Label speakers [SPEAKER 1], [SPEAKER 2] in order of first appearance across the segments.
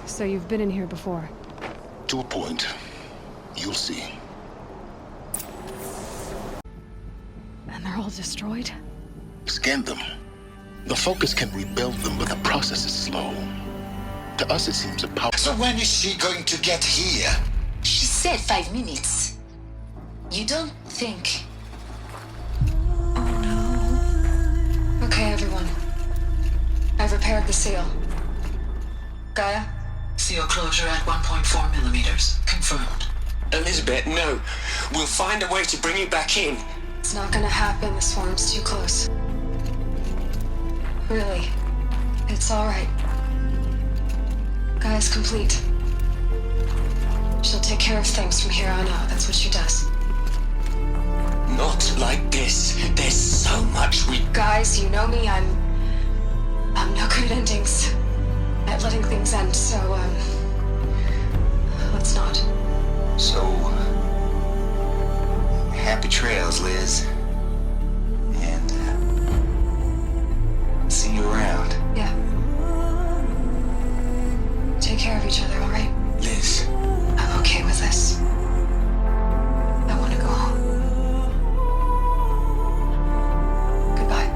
[SPEAKER 1] So you've been in here before?
[SPEAKER 2] To a point. You'll see.
[SPEAKER 1] And they're all destroyed?
[SPEAKER 2] Scan them. The Focus can rebuild them, but the process is slow. To us, it seems a power.
[SPEAKER 3] So when is she going to get here?
[SPEAKER 4] She said 5 minutes. You don't think...
[SPEAKER 1] Okay, everyone. I've repaired the seal. Gaia?
[SPEAKER 5] Seal closure at 1.4 millimeters. Confirmed.
[SPEAKER 6] Elizabeth, no. We'll find a way to bring you back in.
[SPEAKER 1] It's not gonna happen. The swarm's too close. Really. It's alright. Gaia's complete. She'll take care of things from here on out. That's what she does.
[SPEAKER 6] Not like this. There's so much we...
[SPEAKER 1] Guys, you know me. I'm no good at endings. At letting things end, so, let's not.
[SPEAKER 3] So... happy trails, Liz. And, see you around.
[SPEAKER 1] Yeah. Take care of each other, alright?
[SPEAKER 3] Liz.
[SPEAKER 1] I'm okay with this. I want to go home. Goodbye.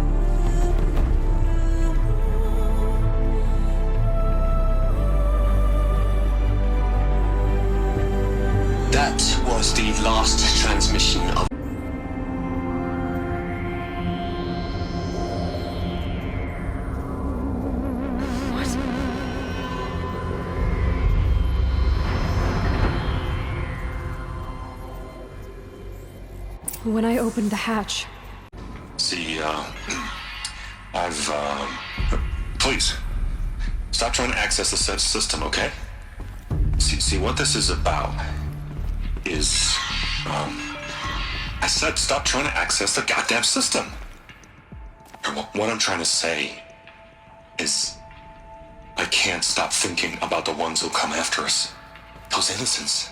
[SPEAKER 6] That was the last transmission of...
[SPEAKER 1] When I opened the hatch,
[SPEAKER 7] See, please, stop trying to access the system, okay? See, what this is about is, I said stop trying to access the goddamn system. And what I'm trying to say is, I can't stop thinking about the ones who'll come after us. Those innocents.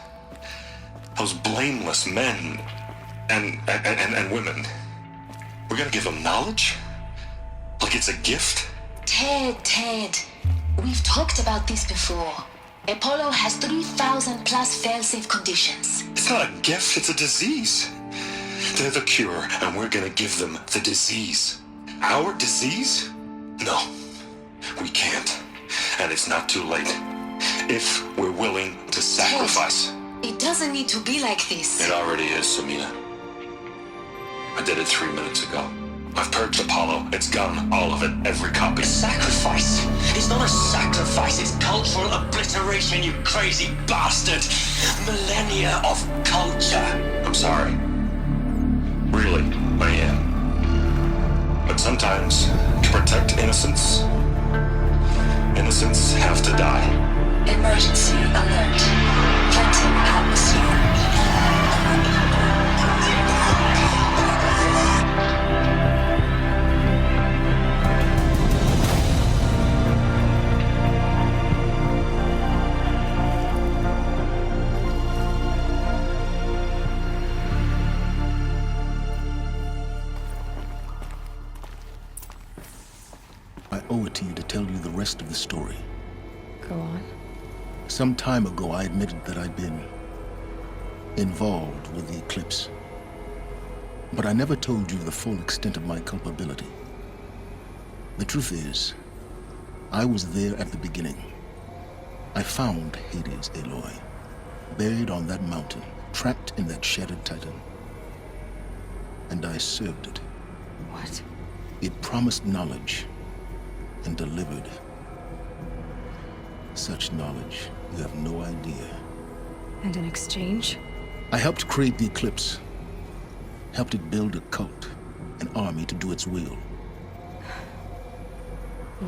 [SPEAKER 7] Those blameless men and women. We're gonna give them knowledge? Like it's a gift?
[SPEAKER 4] Ted. We've talked about this before. Apollo has 3,000 plus fail-safe conditions.
[SPEAKER 7] It's not a gift, it's a disease. They're the cure, and we're gonna give them the disease. Our disease? No, we can't. And it's not too late. If we're willing to sacrifice.
[SPEAKER 4] It doesn't need to be like this.
[SPEAKER 7] It already is, Samina. I did it 3 minutes ago. I've purged Apollo. It's gone. All of it. Every copy.
[SPEAKER 6] Sacrifice? It's not a sacrifice, it's cultural obliteration, you crazy bastard! Millennia of culture!
[SPEAKER 7] I'm sorry. Really, I am. But sometimes, to protect innocence, innocents have to die.
[SPEAKER 4] Emergency alert. Phantom atmosphere.
[SPEAKER 2] I owe it to you to tell you the rest of the story.
[SPEAKER 1] go on.
[SPEAKER 2] Some time ago, I admitted that I'd been involved with the eclipse. But I never told you the full extent of my culpability. The truth is, I was there at the beginning. I found Hades, Aloy, buried on that mountain, trapped in that shattered Titan. And I served it.
[SPEAKER 1] What?
[SPEAKER 2] It promised knowledge and delivered. Such knowledge, you have no idea.
[SPEAKER 1] And in exchange?
[SPEAKER 2] I helped create the Eclipse. Helped it build a cult, an army to do its will.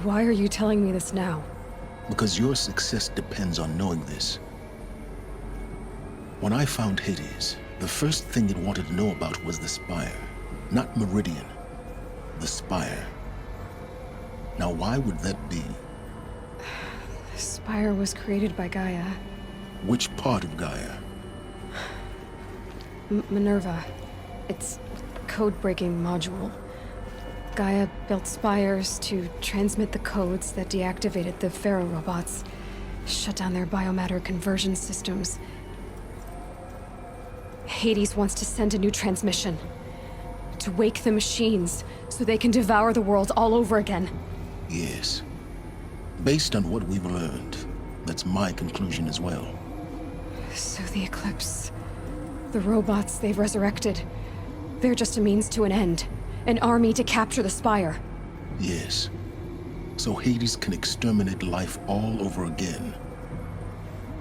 [SPEAKER 1] Why are you telling me this now?
[SPEAKER 2] Because your success depends on knowing this. When I found Hades, the first thing it wanted to know about was the Spire. Not Meridian, the Spire. Now why would that be?
[SPEAKER 1] The Spire was created by Gaia.
[SPEAKER 2] Which part of Gaia?
[SPEAKER 1] Minerva. It's a code-breaking module. Gaia built spires to transmit the codes that deactivated the Pharaoh robots. Shut down their biomatter conversion systems. Hades wants to send a new transmission. To wake the machines, so they can devour the world all over again.
[SPEAKER 2] Yes. Based on what we've learned, that's my conclusion as well.
[SPEAKER 1] So the Eclipse... the robots they've resurrected... they're just a means to an end. An army to capture the Spire.
[SPEAKER 2] Yes. So Hades can exterminate life all over again.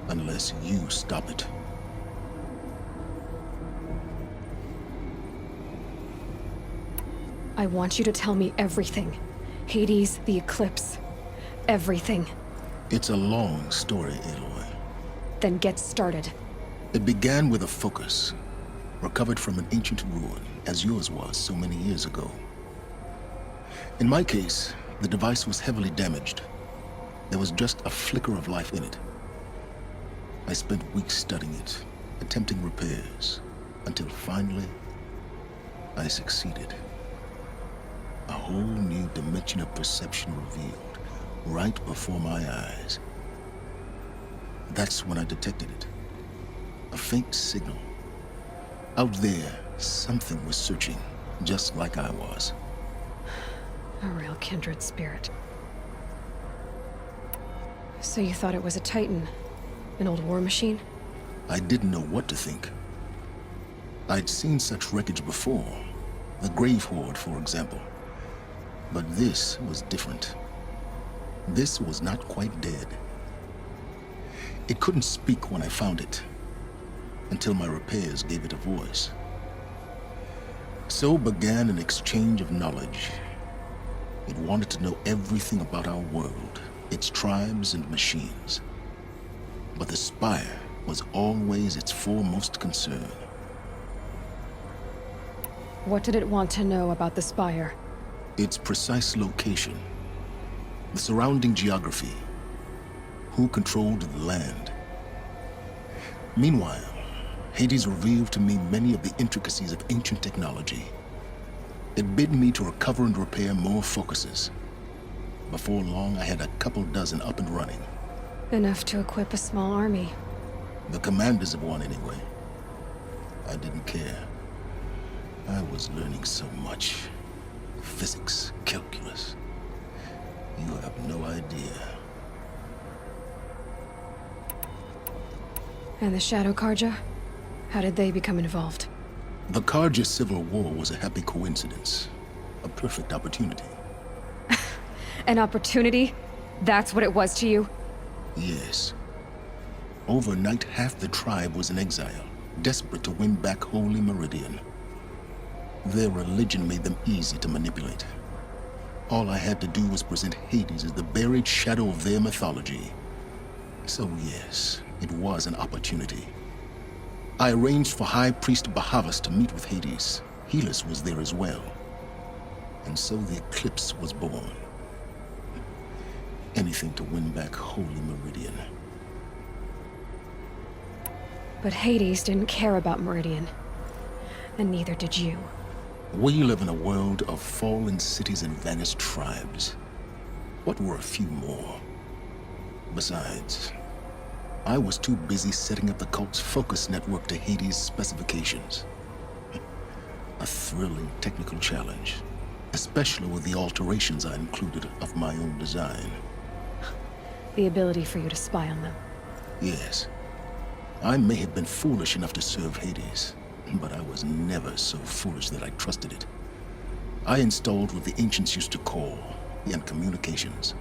[SPEAKER 2] Unless you stop it.
[SPEAKER 1] I want you to tell me everything. Hades, the Eclipse. Everything.
[SPEAKER 2] It's a long story, Aloy.
[SPEAKER 1] Then get started.
[SPEAKER 2] It began with a focus, recovered from an ancient ruin, as yours was so many years ago. In my case, the device was heavily damaged. There was just a flicker of life in it. I spent weeks studying it, attempting repairs, until finally, I succeeded. A whole new dimension of perception revealed, right before my eyes. That's when I detected it. A faint signal. Out there, something was searching, just like I was.
[SPEAKER 1] A real kindred spirit. So you thought it was a Titan? An old war machine?
[SPEAKER 2] I didn't know what to think. I'd seen such wreckage before. The Grave Horde, for example. But this was different. This was not quite dead. It couldn't speak when I found it, until my repairs gave it a voice. So began an exchange of knowledge. It wanted to know everything about our world, its tribes and machines. But the Spire was always its foremost concern.
[SPEAKER 1] What did it want to know about the Spire?
[SPEAKER 2] Its precise location, the surrounding geography, who controlled the land. Meanwhile, Hades revealed to me many of the intricacies of ancient technology. It bid me to recover and repair more focuses. Before long, I had a couple dozen up and running.
[SPEAKER 1] Enough to equip a small army.
[SPEAKER 2] The commanders of one, anyway. I didn't care. I was learning so much. Physics, calculus. You have no idea.
[SPEAKER 1] And the Shadow Carja? How did they become involved?
[SPEAKER 2] The Carja Civil War was a happy coincidence. A perfect opportunity.
[SPEAKER 1] An opportunity? That's what it was to you?
[SPEAKER 2] Yes. Overnight, half the tribe was in exile, desperate to win back Holy Meridian. Their religion made them easy to manipulate. All I had to do was present Hades as the buried shadow of their mythology. So yes, it was an opportunity. I arranged for High Priest Bahavas to meet with Hades. Helis was there as well. And so the Eclipse was born. Anything to win back Holy Meridian.
[SPEAKER 1] But Hades didn't care about Meridian. And neither did you.
[SPEAKER 2] We live in a world of fallen cities and vanished tribes. What were a few more? Besides, I was too busy setting up the cult's focus network to Hades' specifications. A thrilling technical challenge, especially with the alterations I included of my own design.
[SPEAKER 1] The ability for you to spy on them.
[SPEAKER 2] Yes, I may have been foolish enough to serve Hades, but I was never so foolish that I trusted it. I installed what the ancients used to call the communications.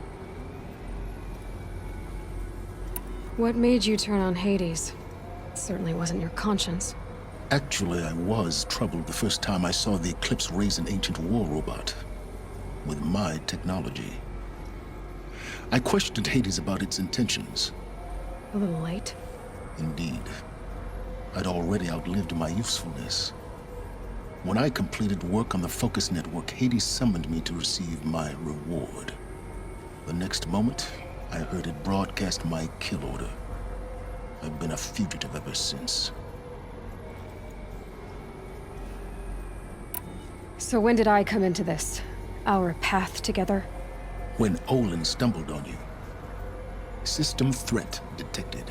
[SPEAKER 1] What made you turn on Hades? It certainly wasn't your conscience.
[SPEAKER 2] Actually, I was troubled the first time I saw the Eclipse raise an ancient war robot. With my technology. I questioned Hades about its intentions.
[SPEAKER 1] A little late.
[SPEAKER 2] Indeed. I'd already outlived my usefulness. When I completed work on the Focus Network, Hades summoned me to receive my reward. The next moment, I heard it broadcast my kill order. I've been a fugitive ever since.
[SPEAKER 1] So when did I come into this? Our path together?
[SPEAKER 2] When Olin stumbled on you. System threat detected.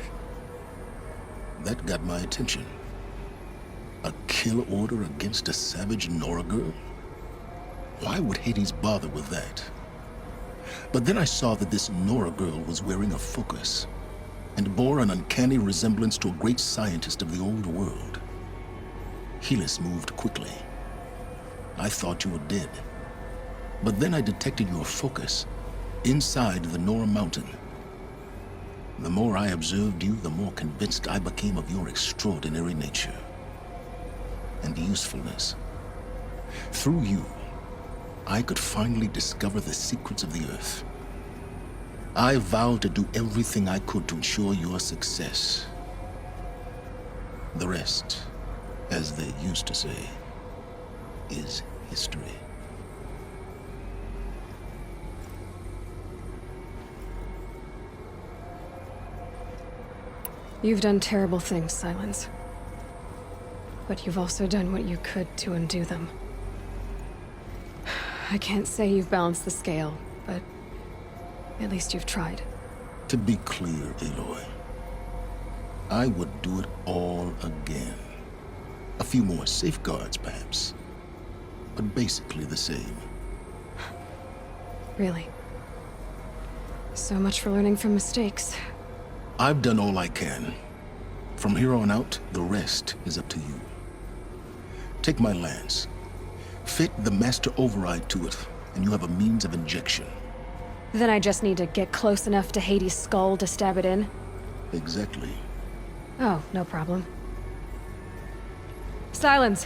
[SPEAKER 2] That got my attention. A kill order against a savage Nora girl? Why would Hades bother with that? But then I saw that this Nora girl was wearing a focus and bore an uncanny resemblance to a great scientist of the old world. Helis moved quickly. I thought you were dead. But then I detected your focus inside the Nora mountain. The more I observed you, the more convinced I became of your extraordinary nature and usefulness. Through you, I could finally discover the secrets of the Earth. I vowed to do everything I could to ensure your success. The rest, as they used to say, is history.
[SPEAKER 1] You've done terrible things, Silence. But you've also done what you could to undo them. I can't say you've balanced the scale, but at least you've tried.
[SPEAKER 2] To be clear, Aloy, I would do it all again. A few more safeguards, perhaps, but basically the same.
[SPEAKER 1] Really. So much for learning from mistakes.
[SPEAKER 2] I've done all I can. From here on out, the rest is up to you. Take my lance. Fit the Master Override to it, and you have a means of injection.
[SPEAKER 1] Then I just need to get close enough to Hades' skull to stab it in?
[SPEAKER 2] Exactly.
[SPEAKER 1] Oh, no problem. Silence!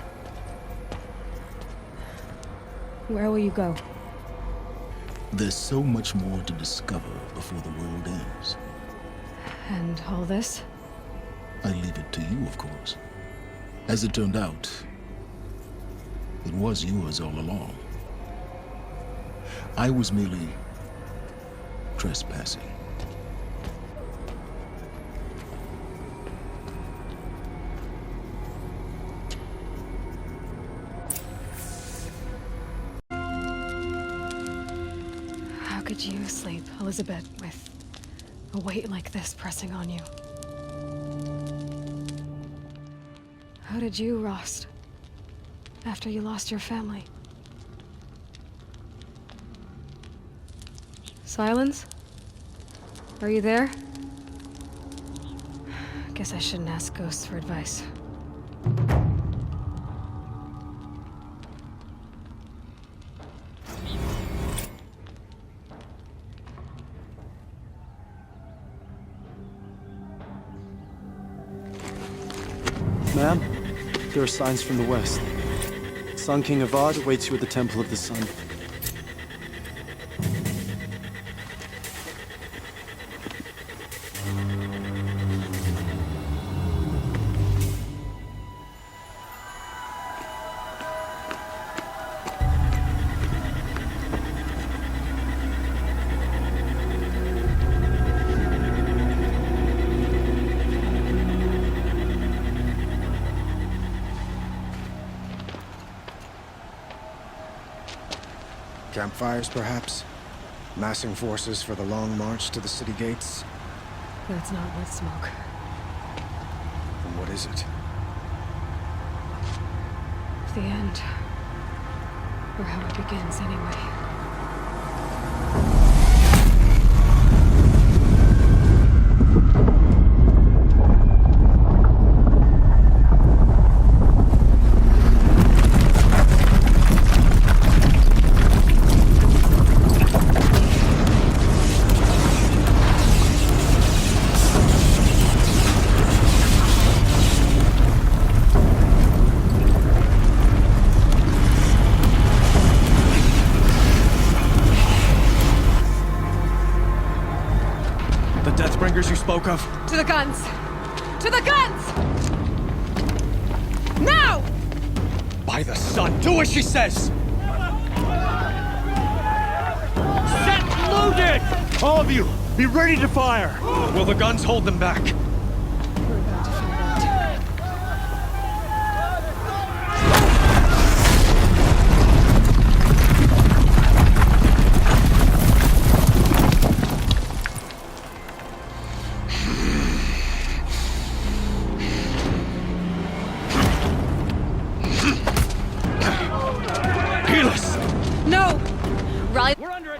[SPEAKER 1] Where will you go?
[SPEAKER 2] There's so much more to discover before the world ends.
[SPEAKER 1] And all this?
[SPEAKER 2] I leave it to you, of course. As it turned out, it was yours all along. I was merely trespassing.
[SPEAKER 1] How could you sleep, Elizabeth, with a weight like this pressing on you? How did you, Rost? After you lost your family? Silence? Are you there? Guess I shouldn't ask ghosts for advice.
[SPEAKER 8] Ma'am, there are signs from the west. Sun King Avad awaits you at the Temple of the Sun.
[SPEAKER 9] Campfires, perhaps? Massing forces for the long march to the city gates?
[SPEAKER 1] That's not wood smoke.
[SPEAKER 9] Then what is it?
[SPEAKER 1] The end. Or how it begins, anyway.
[SPEAKER 8] You spoke of?
[SPEAKER 1] To the guns! To the guns! Now!
[SPEAKER 8] By the sun, do as she says! Set loaded! All of you, be ready to fire! Will the guns hold them back?
[SPEAKER 1] We're about to find out.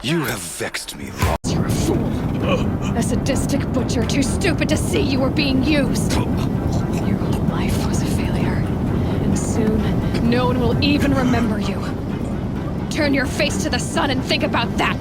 [SPEAKER 10] You have vexed me,
[SPEAKER 1] You're a fool. A sadistic butcher too stupid to see you were being used. Your whole life was a failure. And soon, no one will even remember you. Turn your face to the sun and think about that.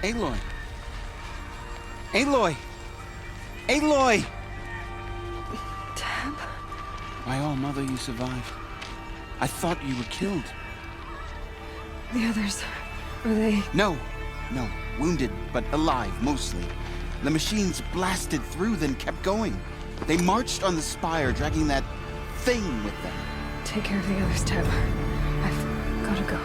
[SPEAKER 10] Aloy! Aloy! Aloy!
[SPEAKER 1] Tab?
[SPEAKER 10] My own mother, you survived. I thought you were killed.
[SPEAKER 1] The others, are they...
[SPEAKER 10] No, wounded, but alive, mostly. The machines blasted through, then kept going. They marched on the spire, dragging that thing with them.
[SPEAKER 1] Take care of the others, Tab. I've gotta go.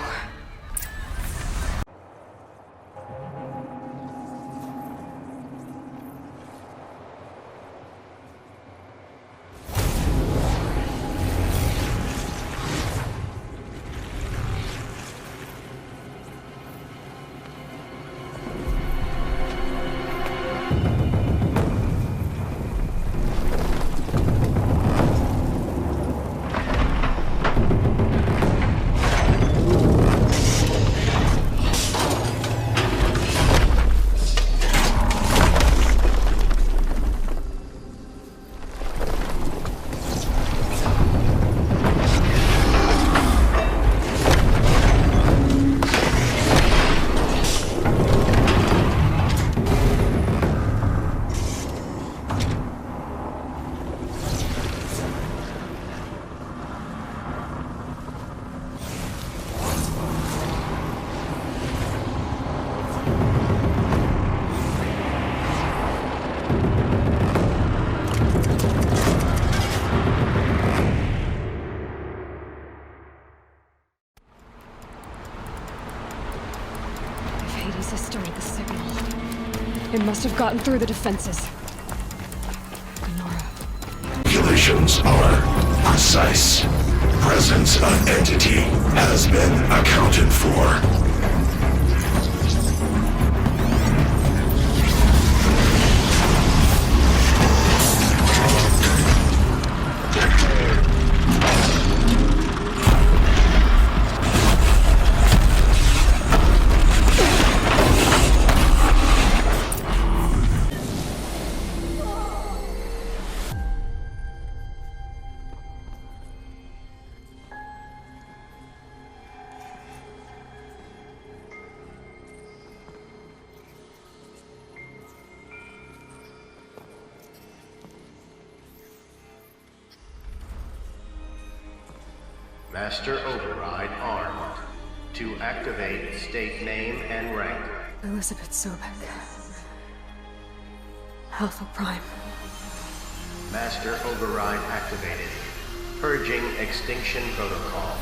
[SPEAKER 1] Hades has started the signal. It must have gotten through the defenses. Nora.
[SPEAKER 11] Calculations are precise. Presence of entity has been accounted for.
[SPEAKER 12] Master Override armed. To activate, state name and rank.
[SPEAKER 1] Elizabeth Sobek. Alpha Prime.
[SPEAKER 12] Master Override activated. Purging Extinction Protocol.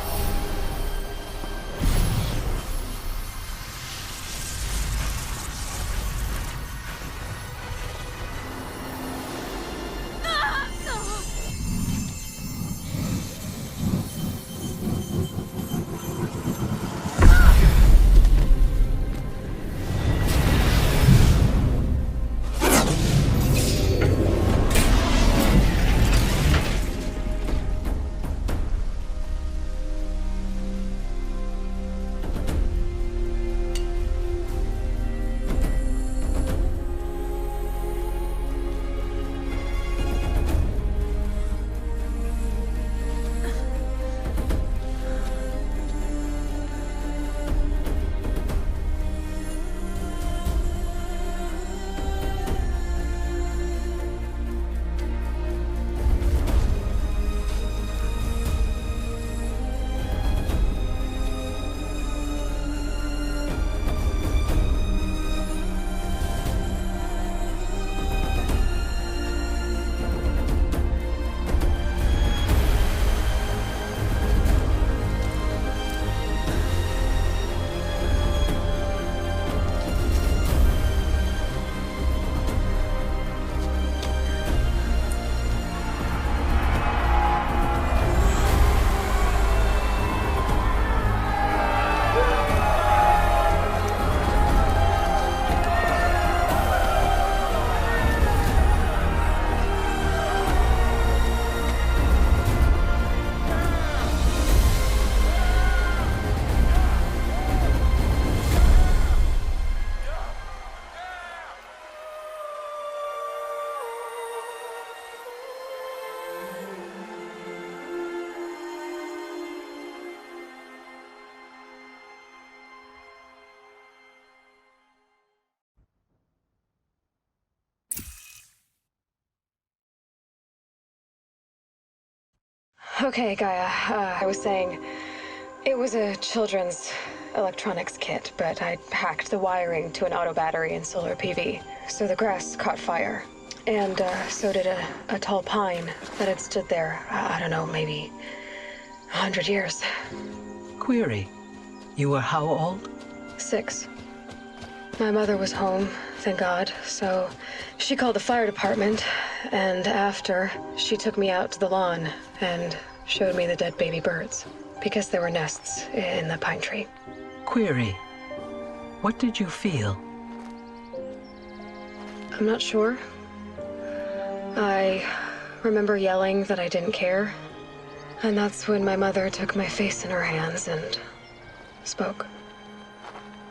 [SPEAKER 1] Okay, Gaia. I was saying it was a children's electronics kit, but I hacked the wiring to an auto battery and solar PV. So the grass caught fire. And so did a tall pine that had stood there, I don't know, maybe 100 years.
[SPEAKER 13] Query, you were how old?
[SPEAKER 1] 6. My mother was home, thank God, so she called the fire department, and after, she took me out to the lawn and showed me the dead baby birds, because there were nests in the pine tree.
[SPEAKER 13] Query, what did you feel?
[SPEAKER 1] I'm not sure. I remember yelling that I didn't care, and that's when my mother took my face in her hands and spoke.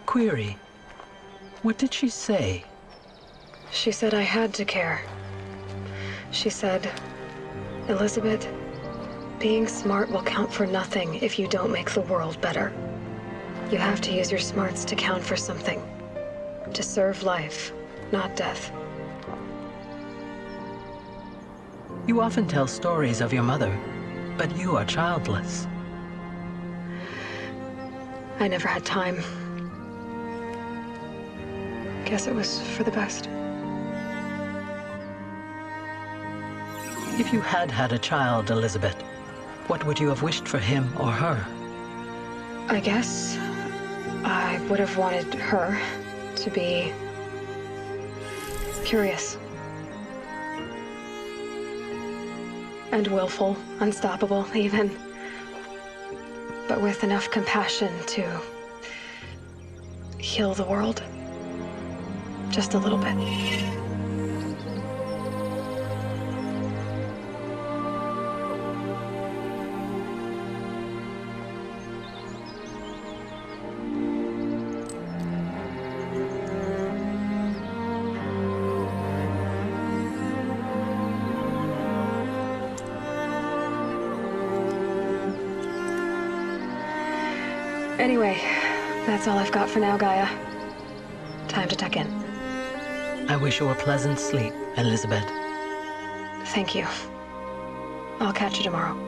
[SPEAKER 13] Query, what did she say?
[SPEAKER 1] She said I had to care. She said, Elizabeth, being smart will count for nothing if you don't make the world better. You have to use your smarts to count for something. To serve life, not death.
[SPEAKER 13] You often tell stories of your mother, but you are childless.
[SPEAKER 1] I never had time. Guess it was for the best.
[SPEAKER 13] If you had had a child, Elizabeth, what would you have wished for him or her?
[SPEAKER 1] I guess I would have wanted her to be curious. And willful, unstoppable, even. But with enough compassion to heal the world. Just a little bit. Anyway, that's all I've got for now, Gaia. Time to tuck in.
[SPEAKER 13] I wish you a pleasant sleep, Elizabeth.
[SPEAKER 1] Thank you. I'll catch you tomorrow.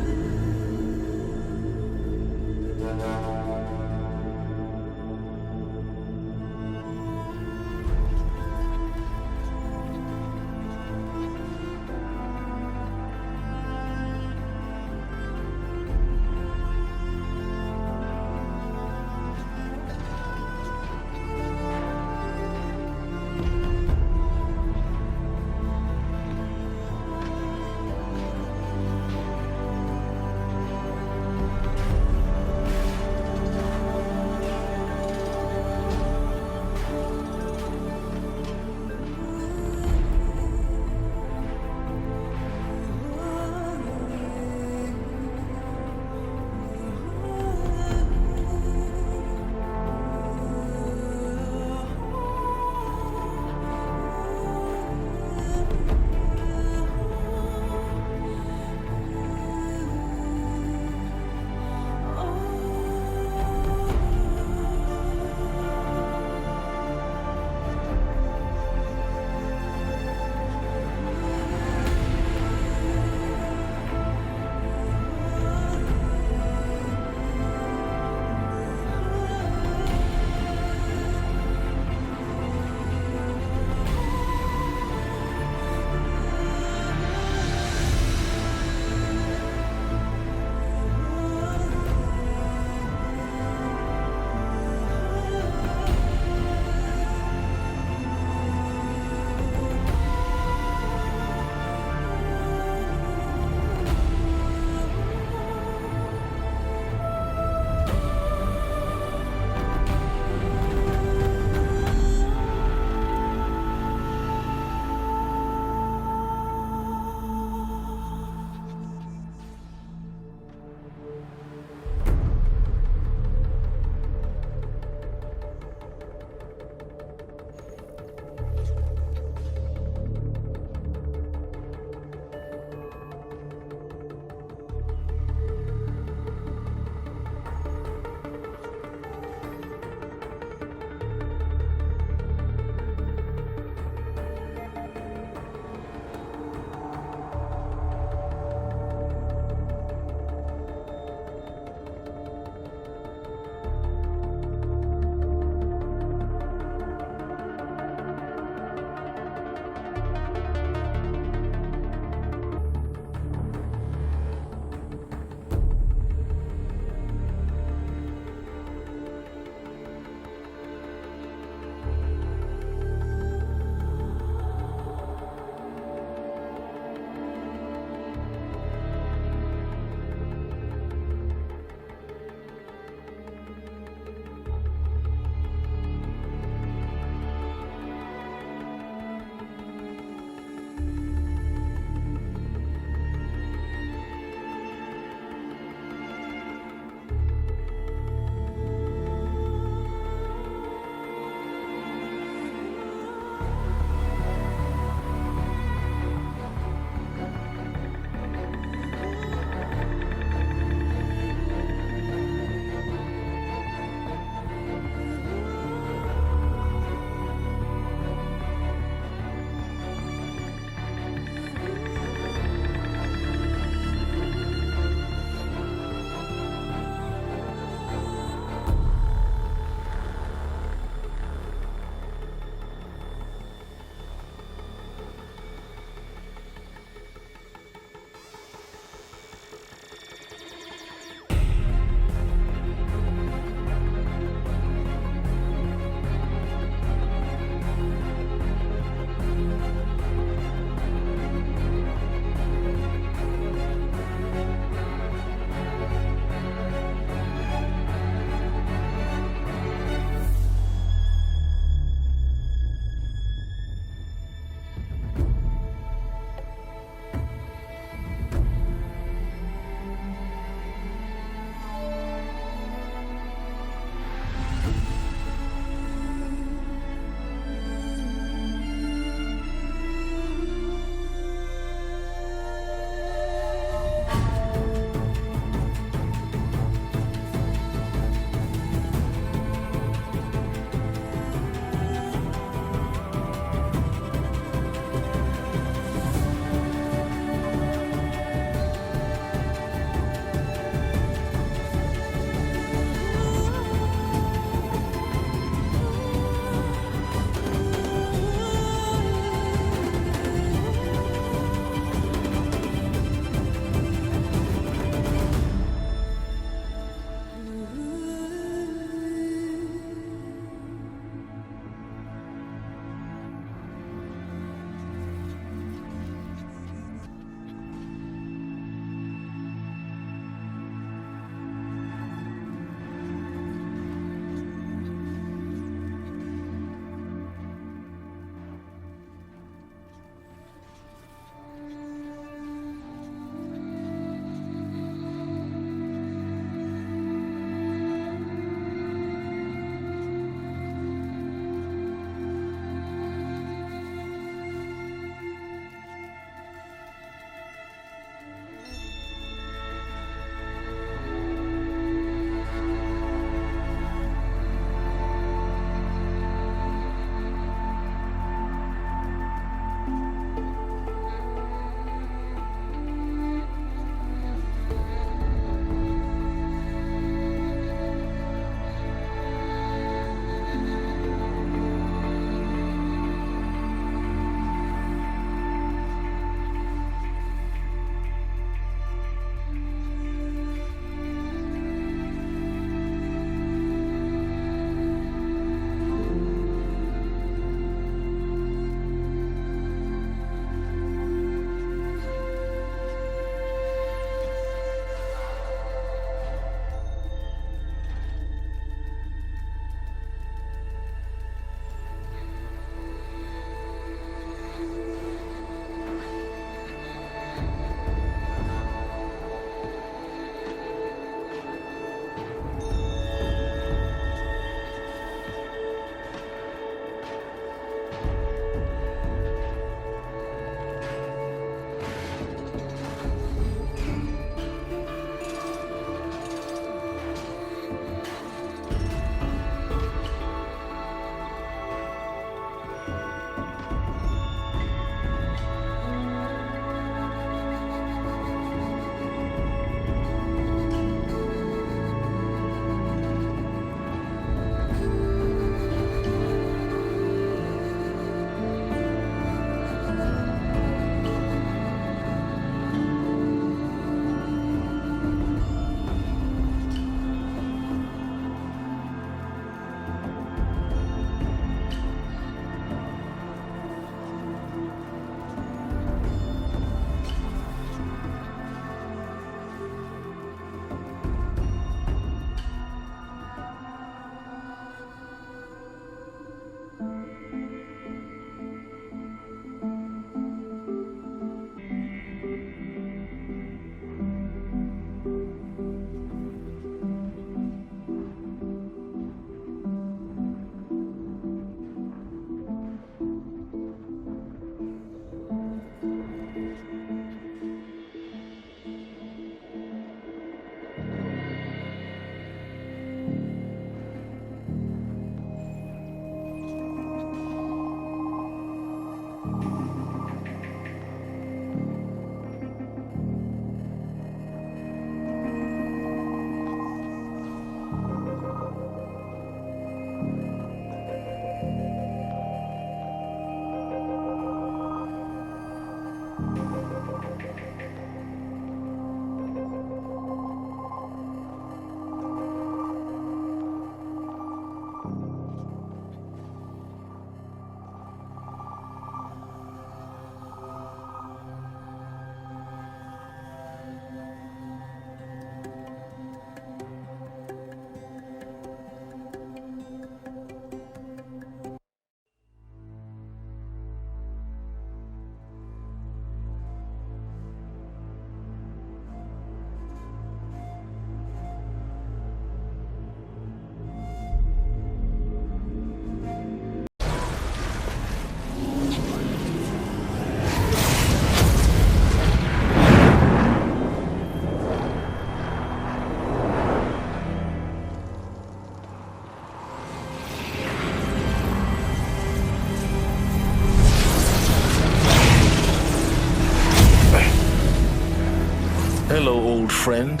[SPEAKER 2] Hello, old friend.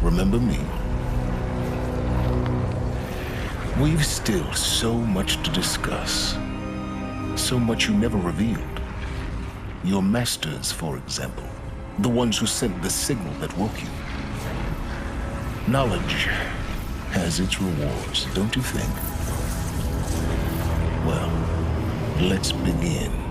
[SPEAKER 2] Remember me? We've still so much to discuss. So much you never revealed. Your masters, for example. The ones who sent the signal that woke you. Knowledge has its rewards, don't you think? Well, let's begin.